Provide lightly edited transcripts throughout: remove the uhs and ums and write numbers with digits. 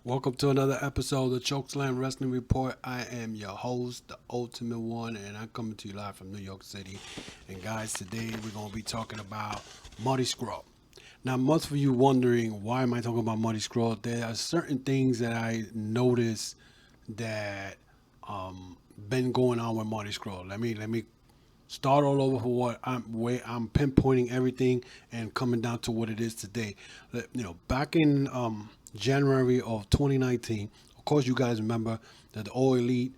Welcome to another episode of the Chokeslam Wrestling Report. I am your host, the Ultimate One, and I'm coming to you live from New York City. And guys, today we're going to be talking about Marty Scurll. Now, most of you wondering, why am I talking about Marty Scurll? There are certain things that I noticed that been going on with Marty Scurll. Let me start all over for what I'm pinpointing everything and coming down to what it is today. Back in January of 2019, of course, you guys remember that the All Elite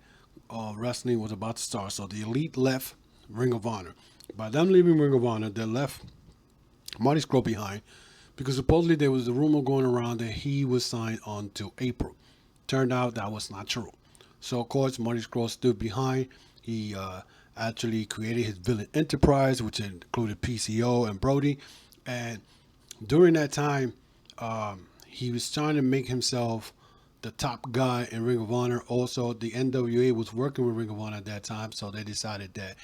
Wrestling was about to start. So the Elite left Ring of Honor. By them leaving Ring of Honor, they left Marty Scurll behind because supposedly there was a rumor going around that he was signed on to April. Turned out that was not true. So of course, Marty Scurll stood behind. He actually created his villain enterprise, which included PCO and Brody. And during that time, he was trying to make himself the top guy in Ring of Honor. Also, the NWA was working with Ring of Honor at that time, so they decided that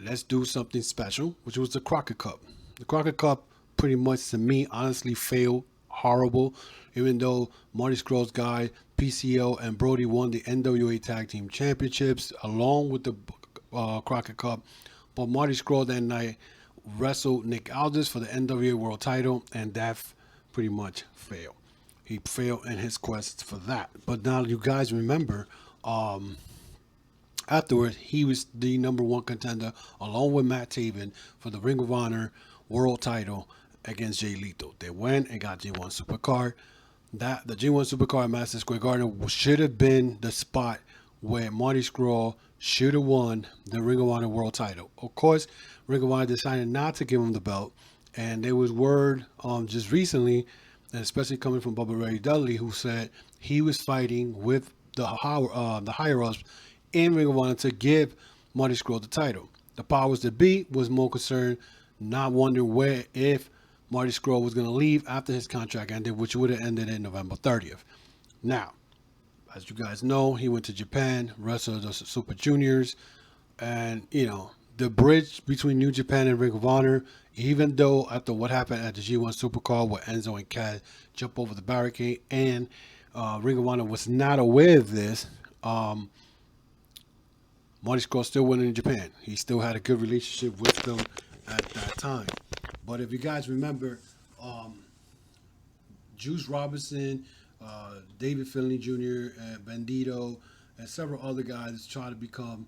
let's do something special, which was the Crockett Cup. The Crockett Cup, pretty much to me, honestly failed horrible. Even though Marty Scurll's guy, PCO, and Brody won the NWA Tag Team Championships along with the Crockett Cup, but Marty Scurll that night wrestled Nick Aldis for the NWA World Title, and that pretty much failed. He failed in his quest for that. But now you guys remember, afterwards, he was the number one contender along with Matt Taven for the Ring of Honor World Title against Jay Lethal. They went and got G1 Supercard. The G1 Supercard at Madison Square Garden should have been the spot where Marty Scurll should have won the Ring of Honor World Title. Of course, Ring of Honor decided not to give him the belt. And there was word just recently, and especially coming from Bubba Ray Dudley, who said he was fighting with the higher-ups in Ring of Honor to give Marty Scurll the title. The powers that be was more concerned, not wondering if Marty Scurll was going to leave after his contract ended, which would have ended in November 30th. Now, as you guys know, he went to Japan, wrestled the Super Juniors, and, the bridge between New Japan and Ring of Honor, even though after what happened at the G1 Supercard where Enzo and Kaz jumped over the barricade and Ring of Honor was not aware of this, Marty Scurll still went in Japan. He still had a good relationship with them at that time. But if you guys remember, Juice Robinson, David Finlay Jr., Bandito, and several other guys tried to become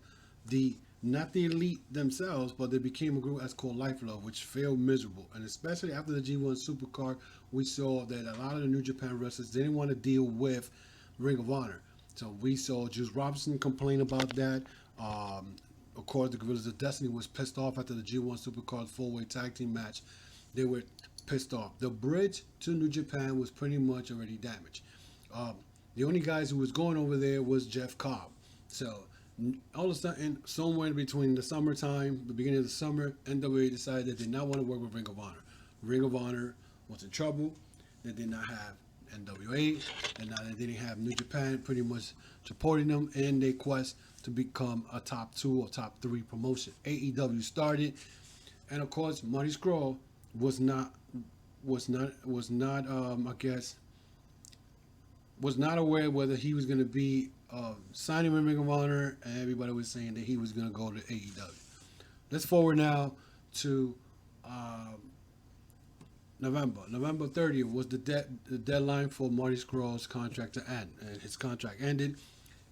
not the Elite themselves, but they became a group that's called Life Love, which failed miserable. And especially after the G1 Supercard, we saw that a lot of the New Japan wrestlers didn't want to deal with Ring of Honor. So we saw Juice Robinson complain about that. Of course, the Guerrillas of Destiny was pissed off after the G1 Supercard 4-way tag team match. They were pissed off. The bridge to New Japan was pretty much already damaged. The only guys who was going over there was Jeff Cobb. So all of a sudden, somewhere between the summertime, the beginning of the summer, NWA decided that they did not want to work with Ring of Honor. Ring of Honor was in trouble. They did not have NWA, and now they didn't have New Japan pretty much supporting them in their quest to become a top 2 or top 3 promotion. AEW started, and of course, Marty Scurll was not aware whether he was going to be signing with Ring of Honor, and everybody was saying that he was going to go to AEW. Let's forward now to November. November 30th was the deadline for Marty Scurll's contract to end, and his contract ended.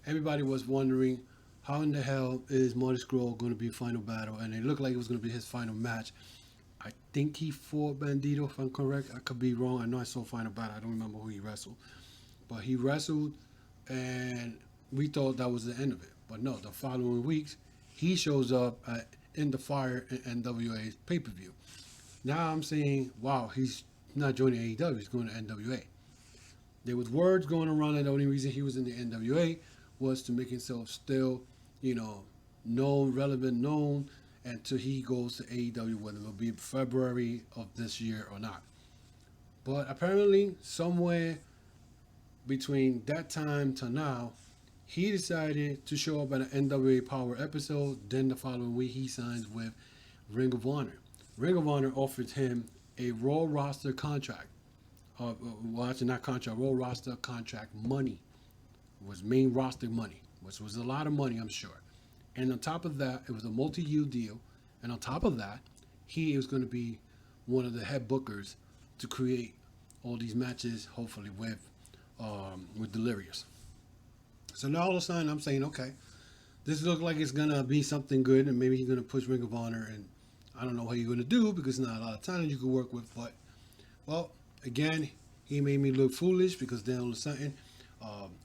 Everybody was wondering, how in the hell is Marty Scurll going to be final battle? And it looked like it was going to be his final match. I think he fought Bandito, if I'm correct. I could be wrong. I know I saw final battle. I don't remember who he wrestled. But he wrestled, and we thought that was the end of it. But no, the following weeks, he shows up in the Fire and NWA's pay-per-view. Now I'm saying, wow, he's not joining AEW. He's going to NWA. There was words going around that the only reason he was in the NWA was to make himself still, known, relevant, known, until he goes to AEW, whether it'll be February of this year or not. But apparently, somewhere between that time to now, he decided to show up at an NWA Power episode. Then the following week, he signs with Ring of Honor. Ring of Honor offered him a Raw roster contract. Well, actually, not contract, Raw roster contract money. It was main roster money, which was a lot of money, I'm sure. And on top of that, it was a multi-year deal. And on top of that, he was going to be one of the head bookers to create all these matches, hopefully with Delirious. So now all of a sudden, I'm saying, okay, this looks like it's gonna be something good, and maybe he's gonna push Ring of Honor, and I don't know what he's gonna do because not a lot of talent you can work with. But well, again, he made me look foolish because then all of a sudden,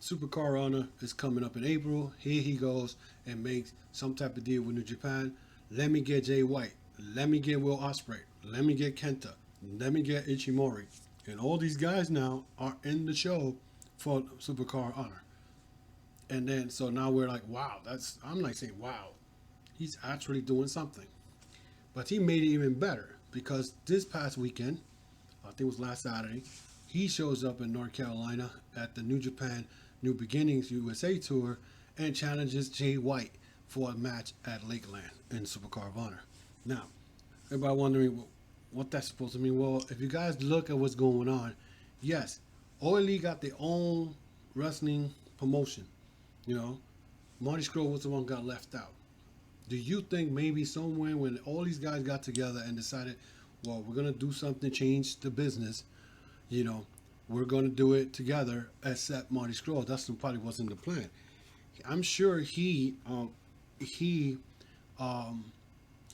Supercar Honor is coming up in April. Here he goes and makes some type of deal with New Japan. Let me get Jay White. Let me get Will Ospreay. Let me get Kenta. Let me get Ichimori. And all these guys now are in the show for Supercar Honor. And then, so now we're like, wow, I'm like saying, wow, he's actually doing something. But he made it even better because this past weekend, I think it was last Saturday, he shows up in North Carolina at the New Japan New Beginnings USA Tour and challenges Jay White for a match at Lakeland in Supercar of Honor. Now, everybody wondering what that's supposed to mean. Well, if you guys look at what's going on, yes, All Elite got their own wrestling promotion. You know, Marty Scurll was the one who got left out. Do you think maybe somewhere when all these guys got together and decided, well, we're going to do something, change the business, you know, we're going to do it together except Marty Scurll? That's probably wasn't the plan. I'm sure he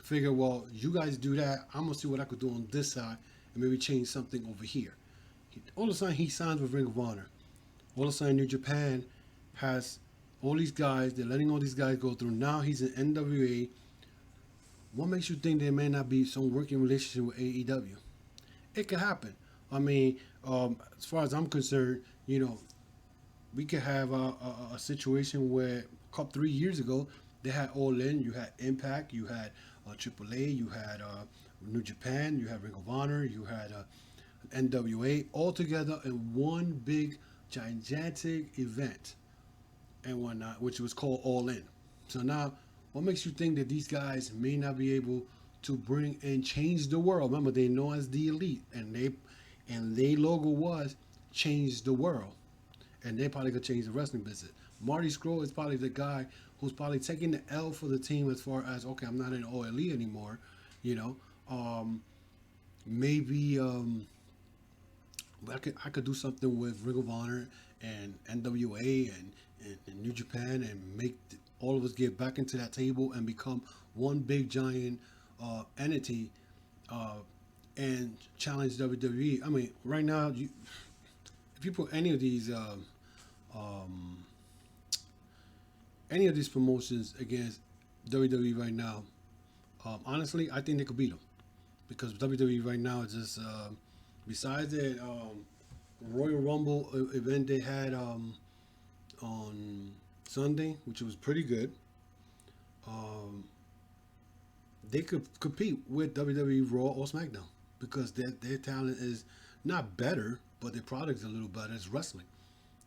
figured, well, you guys do that. I'm going to see what I could do on this side and maybe change something over here. All of a sudden, he signs with Ring of Honor. All of a sudden, New Japan has all these guys. They're letting all these guys go through. Now he's in NWA. What makes you think there may not be some working relationship with AEW? It could happen. I mean, as far as I'm concerned, you know, we could have a situation where 3 years ago, they had All In, you had Impact, you had AAA, you had New Japan, you had Ring of Honor, you had NWA, all together in one big, gigantic event and whatnot, which was called All In. So now, what makes you think that these guys may not be able to bring and change the world? Remember, they know as the Elite, and their logo was change the world, and they probably could change the wrestling business. Marty Scurll is probably the guy who's probably taking the L for the team as far as, okay, I'm not in All Elite anymore, you know. Maybe I could do something with Ring of Honor and NWA and New Japan and make all of us get back into that table and become one big giant entity and challenge WWE. I mean, right now, if you put any of these promotions against WWE right now, honestly, I think they could beat them because WWE right now is just besides that Royal Rumble event they had on Sunday, which was pretty good. They could compete with WWE Raw or SmackDown because their talent is not better, but their product is a little better. It's wrestling.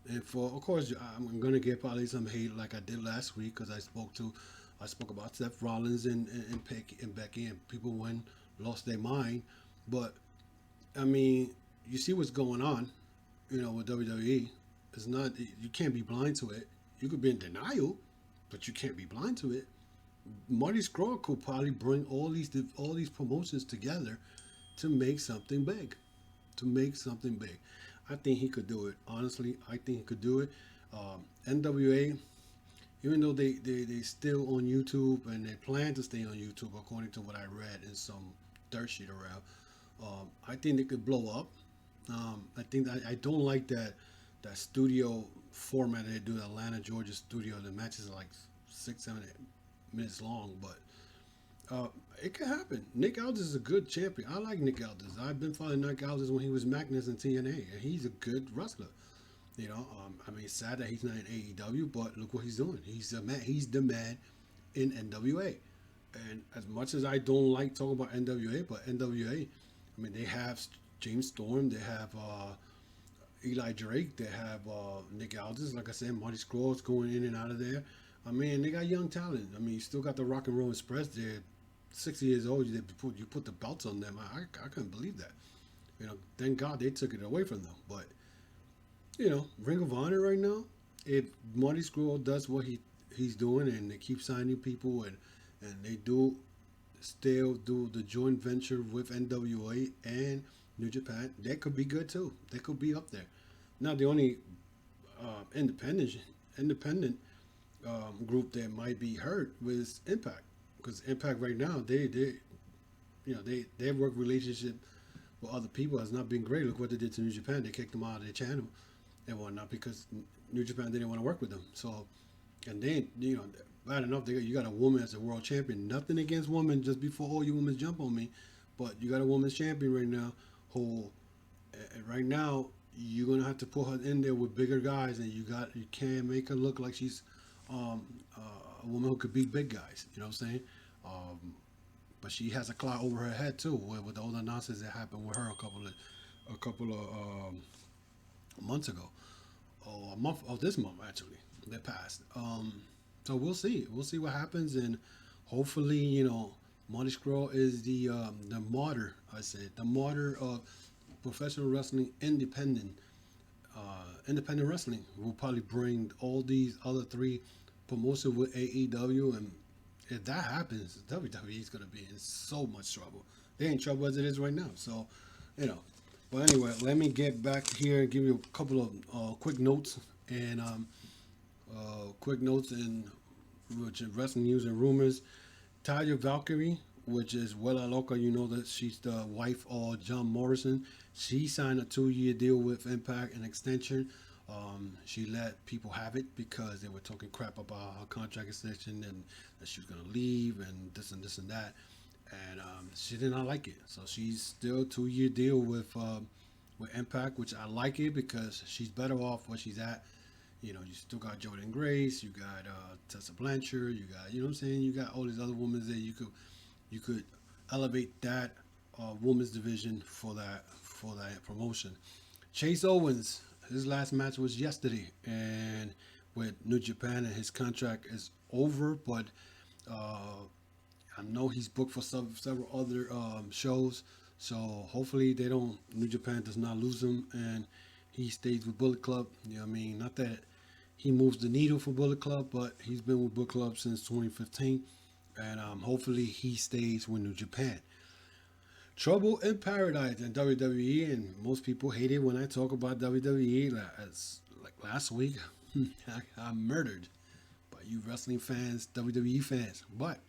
And of course, I'm gonna get probably some hate like I did last week because I spoke about Seth Rollins and Becky, and people lost their mind. But I mean, you see what's going on, you know, with WWE. It's not, you can't be blind to it. You could be in denial, but you can't be blind to it. Marty Scurll could probably bring all these promotions together to make something big. I think he could do it. Honestly, I think he could do it. NWA, even though they still on YouTube and they plan to stay on YouTube, according to what I read in some dirt sheet around, I think they could blow up. I think I don't like that studio format they do, Atlanta, Georgia studio. The matches are like 6-7 minutes long, but it could happen. Nick Aldis is a good champion. I like Nick Aldis. I've been following Nick Aldis when he was Magnus in TNA, and he's a good wrestler. You know, I mean, it's sad that he's not in AEW, but look what he's doing. He's the man in NWA. And as much as I don't like talking about NWA, but NWA, I mean, they have James Storm, they have Eli Drake, they have Nick Aldis. Like I said, Marty Scurll going in and out of there. I mean, they got young talent. I mean, you still got the Rock and Roll Express. They're 60 years old. You put the belts on them. I couldn't believe that. You know, thank God they took it away from them. But you know, Ring of Honor right now, if Marty Scurll does what he's doing and they keep signing people and they do still do the joint venture with NWA and New Japan, that could be good too. They could be up there. Now the only independent group that might be hurt was Impact, because Impact right now they you know their work relationship with other people has not been great. Look what they did to New Japan. They kicked them out of their channel and whatnot because New Japan didn't want to work with them. So, and then you know, bad enough you got a woman as a world champion. Nothing against women. Just before all you women jump on me, but you got a women's champion right now who, right now you're gonna have to put her in there with bigger guys, and you can't make her look like she's um, a woman who could beat big guys. You know what I'm saying? Um, but she has a clout over her head too, with all the nonsense that happened with her a couple of months ago, or a month, or this month actually, that passed. So we'll see. We'll see what happens, and hopefully, you know, Marty Scurll is the martyr. I said the martyr of professional wrestling, independent wrestling. Will probably bring all these other three promotions with AEW, and if that happens, WWE is gonna be in so much trouble. They're in trouble as it is right now. So, you know. But anyway, let me get back here and give you a couple of quick notes and which is wrestling news and rumors. Taya Valkyrie, which is Wella Loca, you know that she's the wife of John Morrison. She signed a 2-year deal with Impact, an extension. She let people have it because they were talking crap about her contract extension and that she was going to leave and this and that. And she did not like it. So she's still 2-year deal with Impact, which I like it because she's better off where she's at. You know, you still got Jordan Grace, you got Tessa Blanchard, you got, you know what I'm saying, you got all these other women that you could elevate that women's division for that promotion. Chase Owens, his last match was yesterday, and with New Japan, and his contract is over, but I know he's booked for several other shows, so hopefully New Japan does not lose him, and he stays with Bullet Club. You know what I mean? Not that he moves the needle for Bullet Club, but he's been with Bullet Club since 2015, and hopefully he stays with New Japan. Trouble in Paradise in WWE, and most people hate it when I talk about WWE. Like last week, I'm murdered by you wrestling fans, WWE fans. But,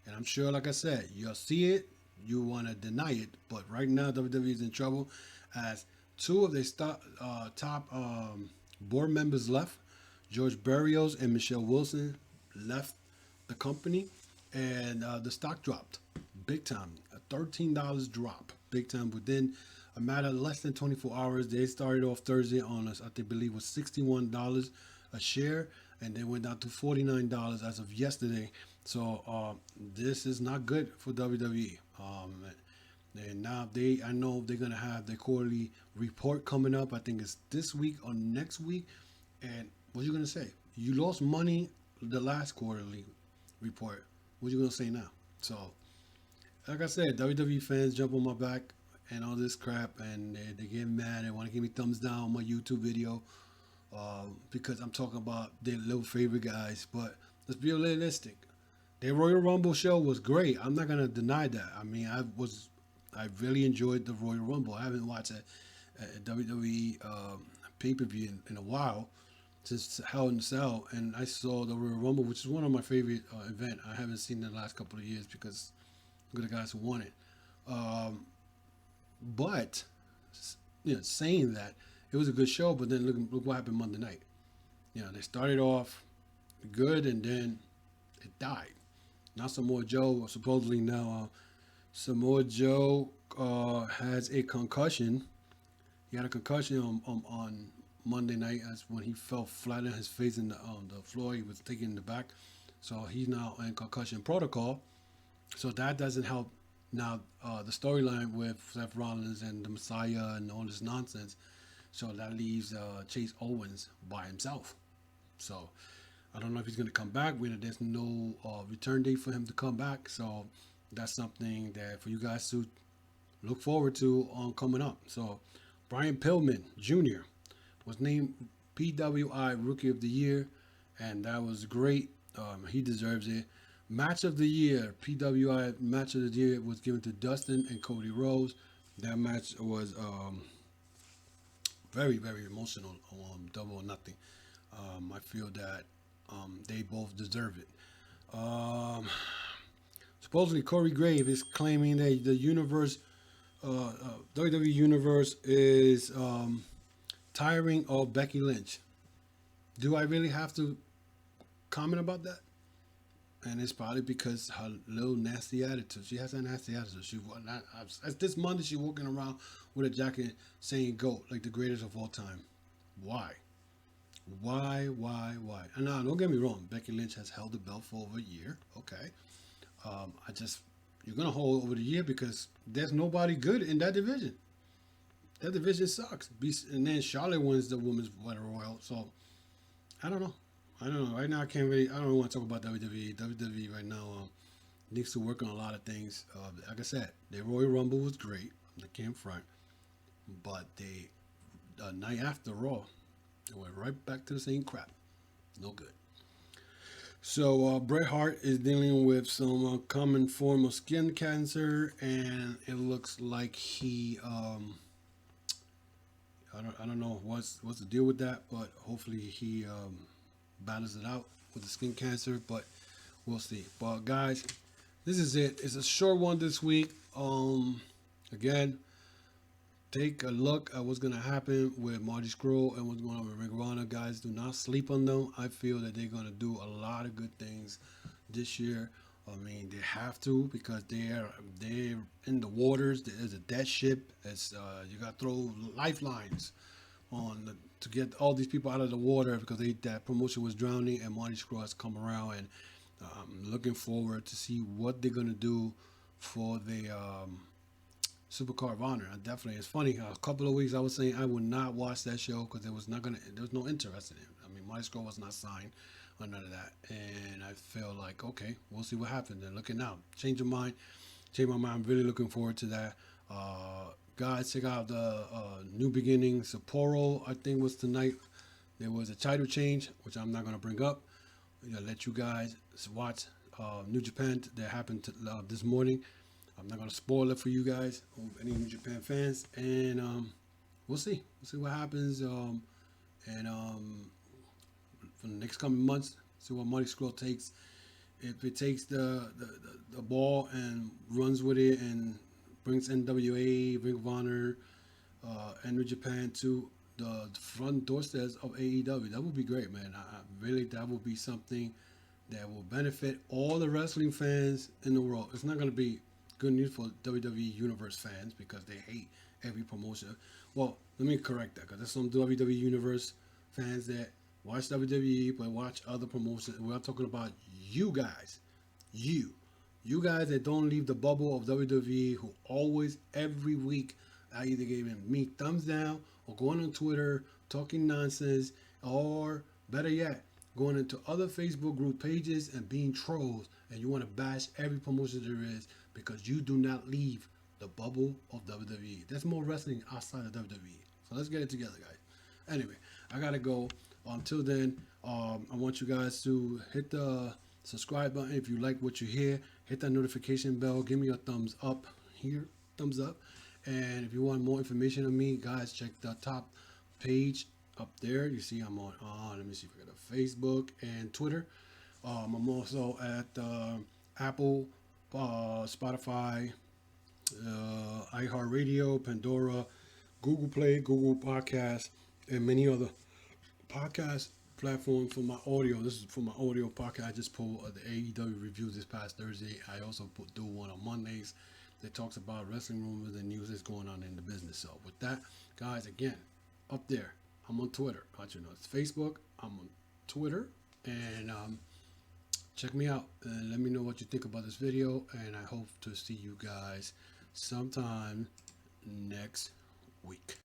and I'm sure, like I said, you'll see it, you want to deny it, but right now WWE is in trouble as two of their top board members left. George Barrios and Michelle Wilson left the company, and the stock dropped big time. A $13 drop, big time, within a matter of less than 24 hours. They started off Thursday on I believe was $61 a share, and they went down to $49 as of yesterday. So this is not good for WWE. And now I know they're gonna have their quarterly report coming up. I think it's this week or next week. And what you gonna say? You lost money the last quarterly report. What you gonna say now? So, like I said, WWE fans jump on my back and all this crap, and they get mad and want to give me thumbs down on my YouTube video because I'm talking about their little favorite guys. But let's be realistic. Their Royal Rumble show was great. I'm not gonna deny that. I mean, I really enjoyed the Royal Rumble. I haven't watched a WWE pay-per-view in a while since Hell in a Cell, and I saw the Royal Rumble, which is one of my favorite event. I haven't seen it in the last couple of years because look at the guys who won it. But you know, saying that, it was a good show, but then look what happened Monday night. You know, they started off good and then it died. Now Samoa Joe, supposedly now Samoa Joe has a concussion. He had a concussion on Monday night. That's when he fell flat on his face on the floor. He was taken in the back. So he's now in concussion protocol. So that doesn't help. Now, the storyline with Seth Rollins and the Messiah and all this nonsense, so that leaves Chase Owens by himself. So I don't know if he's going to come back. There's no return date for him to come back. So that's something that for you guys to look forward to on coming up. So Brian Pillman Jr. was named PWI Rookie of the Year, and that was great. He deserves it. Match of the Year, PWI Match of the Year was given to Dustin and Cody Rhodes. That match was very, very emotional on Double or Nothing. I feel that they both deserve it. Um, Supposedly, Corey Grave is claiming that the universe, WWE Universe, is tiring of Becky Lynch. Do I really have to comment about that? And it's probably because her little nasty attitude. She has a nasty attitude. As this Monday, she walking around with a jacket saying "GOAT," like the greatest of all time. Why? Why? And now, don't get me wrong. Becky Lynch has held the belt for over a year. Okay. I just you're gonna hold over the year because there's nobody good in that division. That division sucks. And then Charlotte wins the women's battle royal. So I don't know. Right now, I can't really. I don't really want to talk about WWE. WWE right now needs to work on a lot of things. Like I said, their Royal Rumble was great. They came front, but the night after Raw, they went right back to the same crap. No good. So Bret Hart is dealing with some common form of skin cancer, and it looks like he I don't know what's the deal with that, but hopefully he battles it out with the skin cancer. But we'll see. But guys, this is it. It's a short one this week. Again, take a look at what's gonna happen with Marty Scurll and what's going on with Ring of Honor. Guys, do not sleep on them. I feel that they're gonna do a lot of good things this year. I mean, they have to because they're in the waters. There's a dead ship. It's you got to throw lifelines to get all these people out of the water because that promotion was drowning, and Marty Scurll has come around, and I'm looking forward to see what they're gonna do for the Supercard of Honor. Definitely, it's funny. A couple of weeks I was saying I would not watch that show because there was no interest in it. I mean, Marty Scurll was not signed or none of that, and I feel like okay, we'll see what happens. And looking out, change my mind. I'm really looking forward to that. Guys, check out the New Beginning Sapporo. I think was tonight. There was a title change, which I'm not gonna bring up. I'm gonna let you guys watch New Japan that happened this morning. I'm not gonna spoil it for you guys, any New Japan fans, and we'll see. We'll see what happens, and for the next coming months, see what Marty Scurll takes. If it takes the ball and runs with it and brings NWA, Ring of Honor, and New Japan to the front doorsteps of AEW, that would be great, man. Really, that would be something that will benefit all the wrestling fans in the world. It's not going to be good news for WWE Universe fans because they hate every promotion. Well, let me correct that because there's some WWE Universe fans that watch WWE but watch other promotions. We're talking about you guys, you guys that don't leave the bubble of WWE, who always every week are either giving me thumbs down or going on Twitter talking nonsense, or better yet, going into other Facebook group pages and being trolls, and you want to bash every promotion there is because you do not leave the bubble of WWE. There's more wrestling outside of WWE. So let's get it together, guys. Anyway, I gotta go. Until then, I want you guys to hit the subscribe button if you like what you hear. Hit that notification bell. Give me a thumbs up here. Thumbs up. And if you want more information on me, guys, check the top page up there. You see I'm on, let me see if I got a Facebook and Twitter. I'm also at Apple, Spotify, iHeartRadio, Pandora, Google Play, Google Podcasts, and many other podcast platforms for my audio. This is for my audio podcast. I just pulled the AEW review this past Thursday. I also do one on Mondays that talks about wrestling rumors and news that's going on in the business. So with that, guys, again, up there, I'm on Twitter. It's Facebook. I'm on Twitter, and check me out and let me know what you think about this video. And I hope to see you guys sometime next week.